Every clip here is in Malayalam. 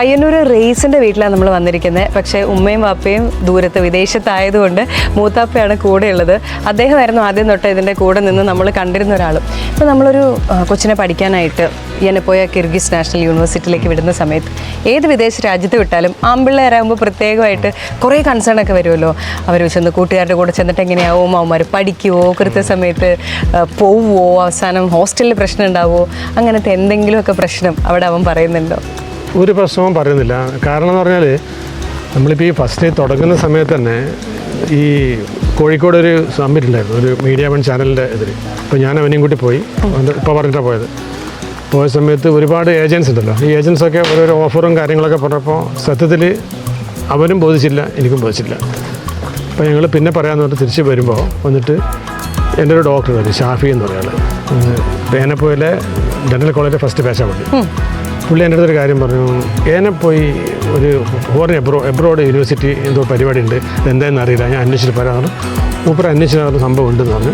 പയ്യന്നൂർ റേസിൻ്റെ വീട്ടിലാണ് നമ്മൾ വന്നിരിക്കുന്നത്. പക്ഷേ ഉമ്മയും വാപ്പയും ദൂരത്ത് വിദേശത്തായതുകൊണ്ട് മൂത്താപ്പയാണ് കൂടെയുള്ളത്. അദ്ദേഹമായിരുന്നു ആദ്യം തൊട്ട് ഇതിൻ്റെ കൂടെ നിന്ന് നമ്മൾ കണ്ടിരുന്ന ഒരാളും. ഇപ്പോൾ നമ്മളൊരു കൊച്ചിനെ പഠിക്കാനായിട്ട് എന്നെ പോയ കിർഗിസ് നാഷണൽ യൂണിവേഴ്സിറ്റിയിലേക്ക് വിടുന്ന സമയത്ത് ഏത് വിദേശ രാജ്യത്ത് വിട്ടാലും ആമ്പിള്ളേരാകുമ്പോൾ പ്രത്യേകമായിട്ട് കുറേ കൺസേൺ ഒക്കെ വരുമല്ലോ. അവർ ചെന്ന് കൂട്ടുകാരുടെ കൂടെ ചെന്നിട്ട് എങ്ങനെയാവും, അവന്മാർ പഠിക്കുമോ, കൃത്യസമയത്ത് പോവുമോ, അവസാനം ഹോസ്റ്റലിൽ പ്രശ്നം ഉണ്ടാവുമോ, അങ്ങനത്തെ എന്തെങ്കിലുമൊക്കെ പ്രശ്നം അവിടെ അവൻ പറയുന്നുണ്ടോ? ഒരു പ്രശ്നവും പറയുന്നില്ല. കാരണം എന്ന് പറഞ്ഞാൽ നമ്മളിപ്പോൾ ഈ ഫസ്റ്റ് തുടങ്ങുന്ന സമയത്ത് തന്നെ ഈ കോഴിക്കോട് ഒരു സമ്മിറ്റ് ഉണ്ടായിരുന്നു, ഒരു മീഡിയ വൺ ചാനലിൻ്റെ ഇതിൽ. അപ്പോൾ ഞാൻ അവനെയും കൂട്ടി പോയി, ഇപ്പോൾ പറഞ്ഞിട്ടാണ് പോയത്. പോയ സമയത്ത് ഒരുപാട് ഏജൻസ് ഉണ്ടല്ലോ, ഈ ഏജൻസൊക്കെ ഓരോരോ ഓഫറും കാര്യങ്ങളൊക്കെ പറഞ്ഞപ്പോൾ സത്യത്തിൽ അവനും ബോധിച്ചില്ല, എനിക്കും ബോധിച്ചില്ല. അപ്പോൾ ഞങ്ങൾ പിന്നെ പറയാമെന്ന് പറഞ്ഞിട്ട് തിരിച്ച് വരുമ്പോൾ വന്നിട്ട് എൻ്റെ ഒരു ഡോക്ടർ വരും, ഷാഫി എന്ന് പറയുന്നത്, ഏനപ്പോയിലെ ഡെൻ്റൽ കോളേജിലെ ഫസ്റ്റ് ബാച്ചാണ് പുള്ളി. പുള്ളി എൻ്റെ അടുത്തൊരു കാര്യം പറഞ്ഞു, ഏനപ്പോയി ഒരു ഫോറിൻ എബ്രോഡ് യൂണിവേഴ്സിറ്റി എന്തോ പരിപാടി ഉണ്ട്, എന്താണെന്ന് അറിയില്ല, ഞാൻ അന്വേഷിച്ചിട്ട് പറയാമെന്ന് പറഞ്ഞു. മൂപ്പർ അന്വേഷിച്ച സംഭവം ഉണ്ടെന്ന് പറഞ്ഞു.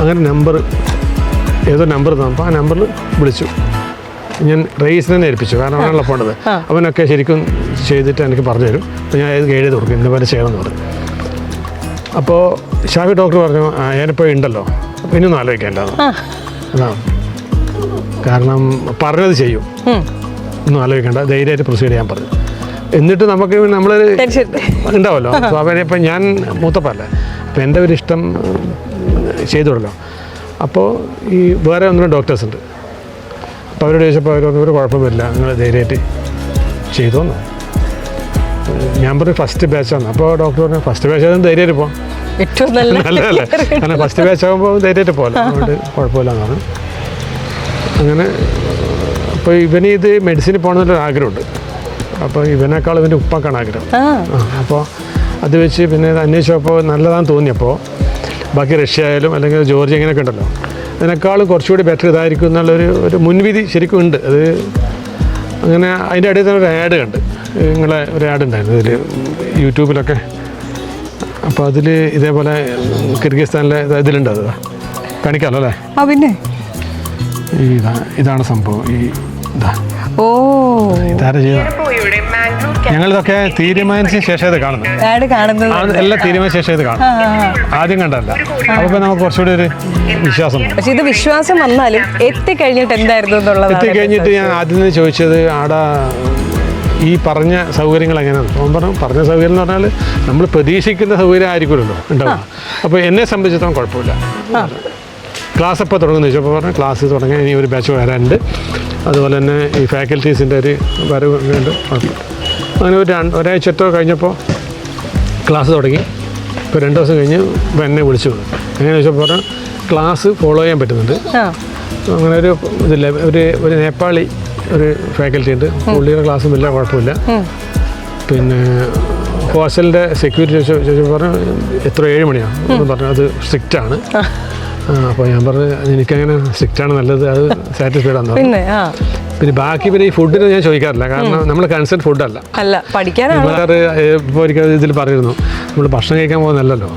അങ്ങനെ നമ്പർ ഏതോ നമ്പർ തന്നപ്പോൾ ആ നമ്പറിൽ വിളിച്ചു. ഞാൻ റേസിനെ ഏൽപ്പിച്ചു, കാരണം അവനാണല്ലോ പോകേണ്ടത്. അവനൊക്കെ ശരിക്കും ചെയ്തിട്ട് എനിക്ക് പറഞ്ഞു തരും. അപ്പോൾ ഞാൻ എഴുതി കൊടുക്കും, ഇന്ന പോലെ ചെയ്യണമെന്ന് പറഞ്ഞു. അപ്പോൾ ഷാഫി ഡോക്ടർ പറഞ്ഞു, ഞാനിപ്പോൾ ഉണ്ടല്ലോ, അപ്പോൾ ഇനിയൊന്നും ആലോചിക്കാമല്ലോ അതാണ്. കാരണം പറഞ്ഞത് ചെയ്യും, ഒന്നും ആലോചിക്കേണ്ട, ധൈര്യമായിട്ട് പ്രൊസീഡ് ചെയ്യാൻ പറഞ്ഞു. എന്നിട്ട് നമുക്ക് നമ്മൾ ഉണ്ടാവുമല്ലോ സ്വാഭാവികം. ഇപ്പം ഞാൻ മൂത്തപ്പല്ലേ, അപ്പം എൻ്റെ ഒരു ഇഷ്ടം ചെയ്തുകൊടുല്ലോ. അപ്പോൾ ഈ വേറെ ഒന്നും ഡോക്ടേഴ്സ് ഉണ്ട്. അപ്പോൾ അവരോട് ചോദിച്ചപ്പോൾ അവരൊന്നും ഒരു കുഴപ്പമില്ല, നിങ്ങൾ ധൈര്യമായിട്ട് ചെയ്തോന്നു. ഞാൻ പറഞ്ഞു ഫസ്റ്റ് ബാച്ചാണ്. അപ്പോൾ ഡോക്ടർ പറഞ്ഞു ഫസ്റ്റ് ബാച്ച് ആകുമ്പോൾ ധൈര്യമായിട്ട് പോകാം, ഏറ്റവും നല്ലതല്ലേ, കാരണം ഫസ്റ്റ് ബാച്ച് ആകുമ്പോൾ ധൈര്യമായിട്ട് പോകാം, അതുകൊണ്ട് കുഴപ്പമില്ല എന്നാണ്. അങ്ങനെ അപ്പോൾ ഇവന് ഇത് മെഡിസിന് പോകണമെന്നൊരു ആഗ്രഹമുണ്ട്. അപ്പോൾ ഇവനേക്കാൾ ഇവൻ്റെ ഉപ്പാക്കാണ് ആഗ്രഹം. അപ്പോൾ അത് വെച്ച് പിന്നെ അന്വേഷിച്ചപ്പോൾ നല്ലതാണെന്ന് തോന്നിയപ്പോൾ ബാക്കി റഷ്യ ആയാലും അല്ലെങ്കിൽ ജോർജിയ ഇങ്ങനെയൊക്കെ ഉണ്ടല്ലോ, അതിനേക്കാളും കുറച്ചുകൂടി ബെറ്റർ ഇതായിരിക്കും എന്നുള്ളൊരു മുൻവിധി ശരിക്കും ഉണ്ട്. അത് അങ്ങനെ അതിൻ്റെ ഇടയിൽ തന്നെ ഒരു ആഡ് കണ്ട്, നിങ്ങളെ ഒരു ആഡ് ഉണ്ടായിരുന്നു ഇതിൽ യൂട്യൂബിലൊക്കെ. അപ്പോൾ അതിൽ ഇതേപോലെ കിർഗിസ്ഥാനിലെ ഇതിലുണ്ട്, അത് കാണിക്കാമല്ലോ അല്ലേ? പിന്നെ ഇതാണ് സംഭവം. ഈ ഇതാ ഇതാരെ ചെയ്ത ഞങ്ങളിതൊക്കെ തീരുമാനിച്ച ശേഷം ഇത് കാണുന്നത്, എല്ലാം തീരുമാനിച്ച ശേഷം ഇത് കാണും. ആദ്യം കണ്ടല്ല, അപ്പോൾ നമുക്ക് കുറച്ചുകൂടി ഒരു വിശ്വാസം. പക്ഷെ ഇത് വിശ്വാസം വന്നാലും എത്തിക്കഴിഞ്ഞിട്ട് എന്തായിരുന്നു എന്നുള്ളത്, എത്തിക്കഴിഞ്ഞിട്ട് ഞാൻ ആദ്യം തന്നെ ചോദിച്ചത് ആടെ ഈ പറഞ്ഞ സൗകര്യങ്ങൾ എങ്ങനെയാണ്. അവൻ പറഞ്ഞു പറഞ്ഞ സൗകര്യം എന്ന് പറഞ്ഞാൽ നമ്മൾ പ്രതീക്ഷിക്കുന്ന സൗകര്യം ആയിരിക്കുമല്ലോ ഉണ്ടാവുക. അപ്പോൾ എന്നെ സംബന്ധിച്ചിടത്തോളം കുഴപ്പമില്ല. ക്ലാസ് എപ്പോൾ തുടങ്ങുമെന്ന് ചോദിച്ചപ്പോൾ പറഞ്ഞു ക്ലാസ് തുടങ്ങി ഇനി ഒരു ബാച്ച് വരാനുണ്ട്, അതുപോലെ തന്നെ ഈ ഫാക്കൽറ്റീസിൻ്റെ ഒരു വരവ് ഉണ്ട്. അങ്ങനെ ഒരാഴ്ചയോ കഴിഞ്ഞപ്പോൾ ക്ലാസ് തുടങ്ങി. ഇപ്പോൾ 2 ദിവസം കഴിഞ്ഞ് എന്നെ വിളിച്ചു. എങ്ങനെ ചോദിച്ചപ്പോൾ പറഞ്ഞു ക്ലാസ് ഫോളോ ചെയ്യാൻ പറ്റുന്നുണ്ട്. അങ്ങനെ ഒരു ഇതില്ല, ഒരു നേപ്പാളി ഒരു ഫാക്കൽറ്റി ഉണ്ട്, പുള്ളിയുടെ ക്ലാസ്സും ഇല്ല, കുഴപ്പമില്ല. പിന്നെ ഹോസ്റ്റലിൻ്റെ സെക്യൂരിറ്റി ചോദിച്ചപ്പോൾ പറഞ്ഞു എത്ര 7 മണിയാണ് എന്ന് പറഞ്ഞു, അത് സ്ട്രിക്റ്റാണ്. അപ്പോൾ ഞാൻ പറഞ്ഞു എനിക്കങ്ങനെ സ്ട്രിക്റ്റാണ് നല്ലത്, അത് സാറ്റിസ്ഫൈഡ് ആണെന്ന് പറഞ്ഞു. പിന്നെ ബാക്കി പിന്നെ ഈ ഫുഡിന് ഞാൻ ചോദിക്കാറില്ല, കാരണം നമ്മൾ കൺസേൺ ഫുഡല്ല, വേറെ ഇപ്പോൾ ഒരിക്കൽ ഇതിൽ പറഞ്ഞിരുന്നു നമ്മൾ ഭക്ഷണം കഴിക്കാൻ പോകുന്നല്ലോ,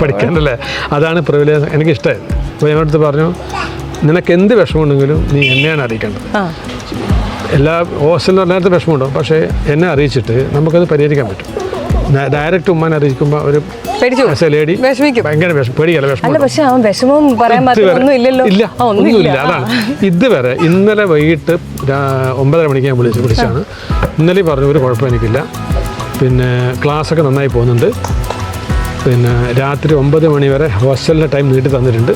പഠിക്കാനല്ലേ, അതാണ് പ്രിവിലേജ്. എനിക്കിഷ്ടമായിരുന്നു. അപ്പോൾ ഞങ്ങളടുത്ത് പറഞ്ഞു നിനക്ക് എന്ത് വിഷമമുണ്ടെങ്കിലും നീ എന്നെയാണ് അറിയിക്കേണ്ടത്. എല്ലാ ഹോസ്റ്റലിൽ എല്ലായിടത്തും വിഷമമുണ്ടാവും, പക്ഷേ എന്നെ അറിയിച്ചിട്ട് നമുക്കത് പരിഹരിക്കാൻ പറ്റും. ഡയറക്റ്റ് ഉമ്മാനെ അറിയിക്കുമ്പോൾ ഒരു ലേഡി ഭയങ്കര പേടിക്കല്ല, ഇല്ല ഒന്നുമില്ല. അതാണ് ഇതുവരെ ഇന്നലെ വൈകിട്ട് 9:30 മണിക്ക് ഞാൻ വിളിച്ചാണ്. ഇന്നലെ പറഞ്ഞു ഒരു കുഴപ്പം എനിക്കില്ല, പിന്നെ ക്ലാസ്സൊക്കെ നന്നായി പോകുന്നുണ്ട്, പിന്നെ രാത്രി 9 മണി വരെ ഹോസ്റ്റലിൻ്റെ ടൈം നീട്ടി തന്നിട്ടുണ്ട്.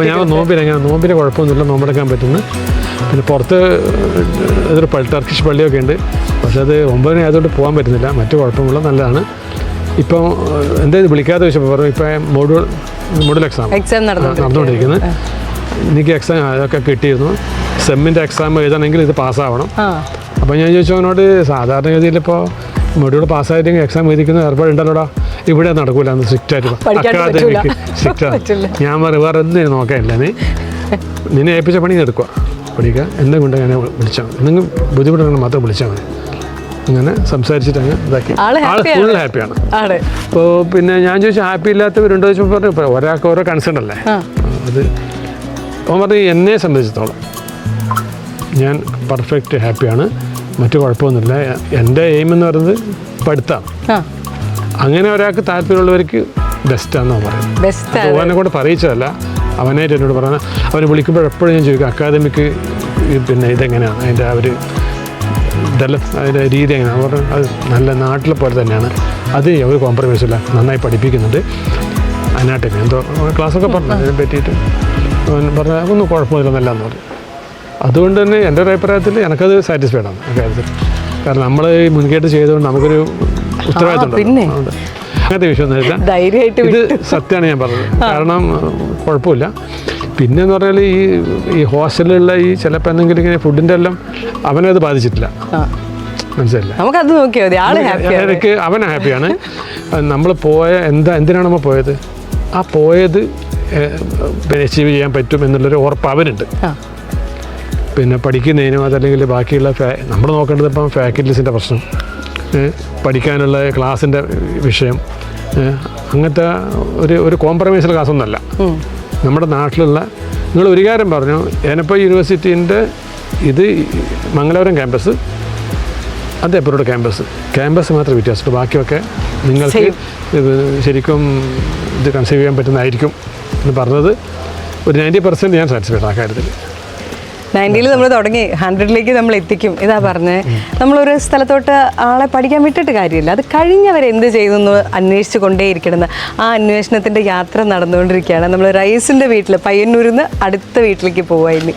ഞാൻ നോമ്പിന് കുഴപ്പമൊന്നുമില്ല, നോമ്പെടുക്കാൻ പറ്റുന്നു. പിന്നെ പുറത്ത് ഇതൊരു ടർക്കിഷ് പള്ളിയൊക്കെ ഉണ്ട്, പക്ഷെ അത് 9 ആയതുകൊണ്ട് പോകാൻ പറ്റുന്നില്ല. മറ്റു കുഴപ്പമുള്ള നല്ലതാണ്. ഇപ്പം എന്തായാലും വിളിക്കാതെ വെച്ചപ്പോൾ പറഞ്ഞു ഇപ്പം മോഡൽ എക്സാം നടന്നുകൊണ്ടിരിക്കുന്നത്. എനിക്ക് എക്സാം അതൊക്കെ കിട്ടിയിരുന്നു. സെമ്മിൻ്റെ എക്സാം എഴുതണമെങ്കിൽ ഇത് പാസ്സാവണം. അപ്പോൾ ഞാൻ ചോദിച്ചു അവനോട് സാധാരണ ഗതിയിൽ ഇപ്പോൾ മൊഡ്യൂൾ പാസ്സായിട്ട് എക്സാം എഴുതിക്കുന്ന ഏർപ്പാടുണ്ടല്ലോടാ, ഇവിടെ നടക്കൂല, അന്ന് സ്ട്രിക്റ്റായിട്ട് അക്കാദമിക്ക് സ്ട്രിക്റ്റാണ്. ഞാൻ വേറെ എന്തിനും നോക്കാനില്ല, നിന്നെ ഏൽപ്പിച്ച പണി എടുക്കുക, പഠിക്കുക, എന്നെ കൊണ്ട് ഞാൻ വിളിച്ചാൽ നിങ്ങൾ ബുദ്ധിമുട്ടുണ്ടെങ്കിൽ മാത്രം വിളിച്ചാൽ മതി. അങ്ങനെ സംസാരിച്ചിട്ട് അങ്ങ് ഇതാക്കി ആൾ ഫുൾ ഹാപ്പിയാണ്. അപ്പോൾ പിന്നെ ഞാൻ ചോദിച്ചു ഹാപ്പി ഇല്ലാത്തവരുണ്ടോ ചോദിച്ചപ്പോൾ പറഞ്ഞു ഒരാൾക്ക് ഓരോ കൺസേൺ അല്ലേ. അത് അവൻ പറഞ്ഞു എന്നെ സംബന്ധിച്ചിടത്തോളം ഞാൻ പെർഫെക്റ്റ് ഹാപ്പിയാണ്, മറ്റു കുഴപ്പമൊന്നുമില്ല. എൻ്റെ എയിം എന്ന് പറയുന്നത് പഠിത്തമാണ്. ആ അങ്ങനെ ഒരാൾക്ക് താല്പര്യമുള്ളവർക്ക് ബെസ്റ്റാണെന്നാണ് പറയുന്നത്. ബെസ്റ്റ് അവനെ കൊണ്ട് പറയിച്ചതല്ല, അവനായിട്ട് എന്നോട് പറഞ്ഞാൽ അവനെ വിളിക്കുമ്പോൾ എപ്പോഴും ഞാൻ ചോദിക്കും അക്കാദമിക്ക് പിന്നെ ഇതെങ്ങനെയാണ്, അതിൻ്റെ ആ ഒരു ഇതെല്ലാം അതിൻ്റെ രീതി എങ്ങനെയാണ്. അവർ അത് നല്ല നാട്ടിലെ പോലെ തന്നെയാണ്, അത് ഒരു കോംപ്രമൈസ് ഇല്ല, നന്നായി പഠിപ്പിക്കുന്നുണ്ട്. അനാട്ടമി എന്തോ ക്ലാസ്സൊക്കെ പറഞ്ഞു അതിനെ പറ്റിയിട്ട് അവൻ പറഞ്ഞാൽ ഒന്നും കുഴപ്പമില്ലെന്നല്ല എന്ന് പറഞ്ഞു. അതുകൊണ്ട് തന്നെ എൻ്റെ ഒരു അഭിപ്രായത്തിൽ എനിക്കത് സാറ്റിസ്ഫൈഡ് ആണ് ആ കാര്യത്തിൽ. കാരണം നമ്മൾ ഈ മുൻകേട്ട് ചെയ്തുകൊണ്ട് നമുക്കൊരു ഉത്തരവാദിത്വം ഉണ്ട്. അങ്ങനത്തെ വിഷയമൊന്നുമില്ല, ധൈര്യമായിട്ട് ഇത് സത്യമാണ് ഞാൻ പറഞ്ഞത്. കാരണം കുഴപ്പമില്ല. പിന്നെന്ന് പറഞ്ഞാൽ ഈ ഹോസ്റ്റലിലുള്ള ഈ ചിലപ്പോൾ എന്തെങ്കിലും ഇങ്ങനെ ഫുഡിൻ്റെ എല്ലാം അവനത് ബാധിച്ചിട്ടില്ല, മനസ്സിലായില്ല. നമുക്കത് നോക്കിയാൽ മതി, ആള് ഹാപ്പിയാണ്. എനിക്ക് അവൻ ഹാപ്പിയാണ്. നമ്മൾ എന്തിനാണ് നമ്മൾ പോയത്, ആ പോയത് പിന്നെ അച്ചീവ് ചെയ്യാൻ പറ്റും എന്നുള്ളൊരു ഉറപ്പ് അവനുണ്ട്. പിന്നെ പഠിക്കുന്നതിനും അതല്ലെങ്കിൽ ബാക്കിയുള്ള നമ്മൾ നോക്കേണ്ടത് ഇപ്പം ഫാക്കൽറ്റീസിൻ്റെ പ്രശ്നം, പഠിക്കാനുള്ള ക്ലാസ്സിൻ്റെ വിഷയം, അങ്ങനത്തെ ഒരു കോംപ്രമൈസിൽ ക്ലാസ്സൊന്നുമല്ല. നമ്മുടെ നാട്ടിലുള്ള നിങ്ങൾ ഒരു കാര്യം പറഞ്ഞു, ഏനപ്പ യൂണിവേഴ്സിറ്റീൻ്റെ ഇത് മംഗലാപുരം ക്യാമ്പസ്, അത് എപ്പോഴും ക്യാമ്പസ് മാത്രമേ വ്യത്യാസമുള്ളൂ. ബാക്കിയൊക്കെ നിങ്ങൾക്ക് ശരിക്കും ഇത് കൺസീവ് ചെയ്യാൻ പറ്റുന്നതായിരിക്കും എന്ന് പറഞ്ഞത് ഒരു 90% ഞാൻ സാറ്റിസ്ഫൈഡ് ആ കാര്യത്തിൽ. 90 നമ്മൾ തുടങ്ങി 100 നമ്മൾ എത്തിക്കും, ഇതാ പറഞ്ഞേ. നമ്മളൊരു സ്ഥലത്തോട്ട് ആളെ പഠിക്കാൻ വിട്ടിട്ട് കാര്യമില്ല, അത് കഴിഞ്ഞവരെന്ത് ചെയ്തു എന്ന് അന്വേഷിച്ച് കൊണ്ടേയിരിക്കണം. ആ അന്വേഷണത്തിൻ്റെ യാത്ര നടന്നുകൊണ്ടിരിക്കുകയാണ്. നമ്മൾ റൈസിൻ്റെ വീട്ടിൽ പയ്യന്നൂരിൽ നിന്ന് അടുത്ത വീട്ടിലേക്ക് പോവായിരുന്നു.